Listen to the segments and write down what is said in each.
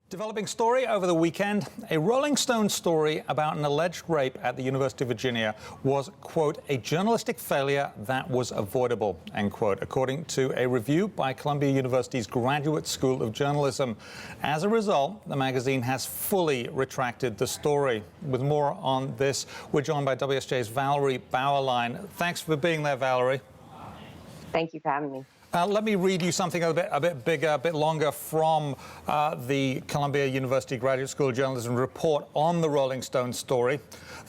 Developing story over the weekend, a Rolling Stone story about an alleged rape at the University of Virginia was, quote, a journalistic failure that was avoidable, end quote, according to a review by Columbia University's Graduate School of Journalism. As a result, the magazine has fully retracted the story. With more on this, we're joined by WSJ's Valerie Bauerlein. Thanks for being there, Valerie. Thank you for having me. Let me read you something a bit bigger, a bit longer from the Columbia University Graduate School of Journalism report on the Rolling Stone story.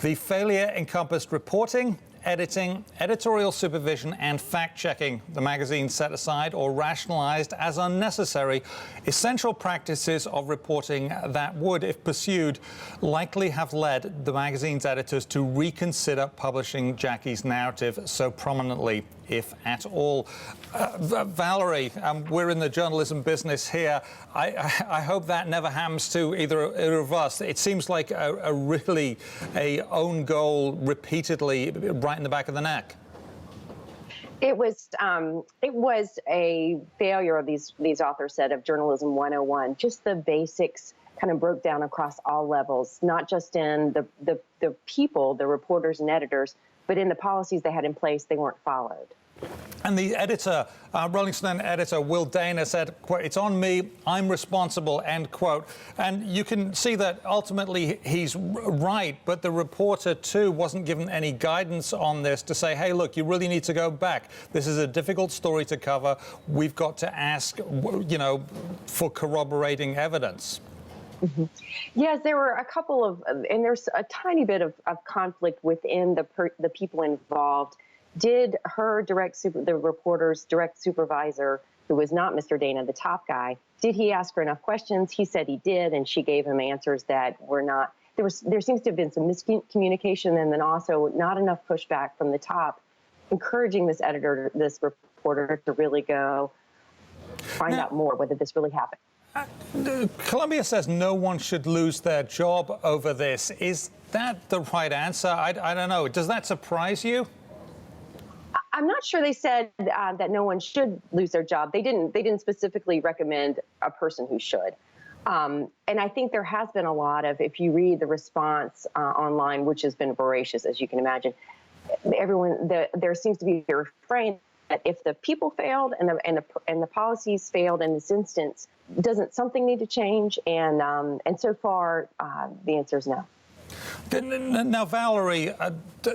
The failure encompassed reporting, editing, editorial supervision, and fact-checking. The magazine set aside or rationalized as unnecessary essential practices of reporting that would, if pursued, likely have led the magazine's editors to reconsider publishing Jackie's narrative so prominently, if at all. Valerie, we're in the journalism business here. I hope that never happens to either of us. It seems like a really own goal repeatedly right in the back of the neck. It was a failure of these authors said of journalism 101. Just the basics kind of broke down across all levels, not just in the people, the reporters and editors, but in the policies they had in place, they weren't followed. And the editor, Rolling Stone editor Will Dana said, quote, "It's on me, I'm responsible," end quote. And you can see that ultimately he's right, but the reporter too wasn't given any guidance on this to say, hey, look, you really need to go back. This is a difficult story to cover. We've got to ask, you know, for corroborating evidence. Mm-hmm. Yes, there were a couple of, and there's a tiny bit of conflict within the people involved. Did the reporter's direct supervisor, who was not Mr. Dana, the top guy, did he ask her enough questions? He said he did, and she gave him answers that were not. There seems to have been some miscommunication, and then also not enough pushback from the top, encouraging this reporter to really go find out more whether this really happened. Columbia says no one should lose their job over this. Is that the right answer? I don't know. Does that surprise you? I'm not sure they said that no one should lose their job. They didn't specifically recommend a person who should. And I think there has been a lot of, if you read the response online, which has been voracious, as you can imagine, there seems to be a refrain that if the people failed and the policies failed in this instance, doesn't something need to change? And so far, the answer is no. Now, Valerie,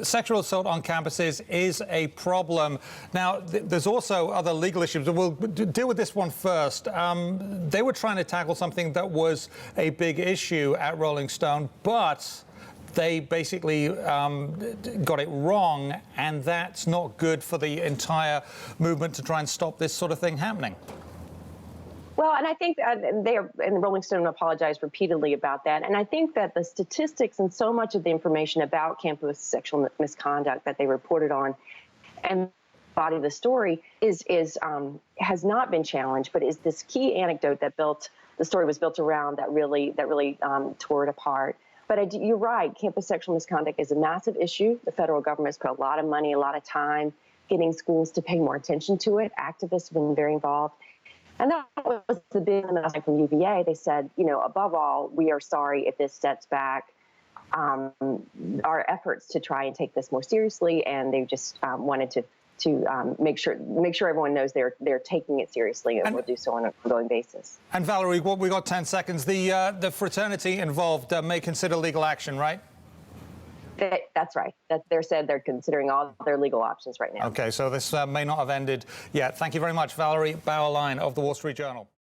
sexual assault on campuses is a problem. Now, there's also other legal issues. We'll deal with this one first. They were trying to tackle something that was a big issue at Rolling Stone, but they basically got it wrong, and that's not good for the entire movement to try and stop this sort of thing happening. Well, and I think and Rolling Stone apologized repeatedly about that. And I think that the statistics and so much of the information about campus sexual misconduct that they reported on and the body of the story has not been challenged, but is this key anecdote that the story was built around that really tore it apart. But you're right, campus sexual misconduct is a massive issue. The federal government has put a lot of money, a lot of time getting schools to pay more attention to it. Activists have been very involved. And that was the big announcement from UVA. They said, you know, above all, we are sorry if this sets back our efforts to try and take this more seriously. And they just wanted to make sure everyone knows they're taking it seriously and will do so on an ongoing basis. And Valerie, we got 10 seconds. The fraternity involved may consider legal action, right? That's right. They're considering all their legal options right now. Okay, so this may not have ended yet. Thank you very much, Valerie Bauerlein of the Wall Street Journal.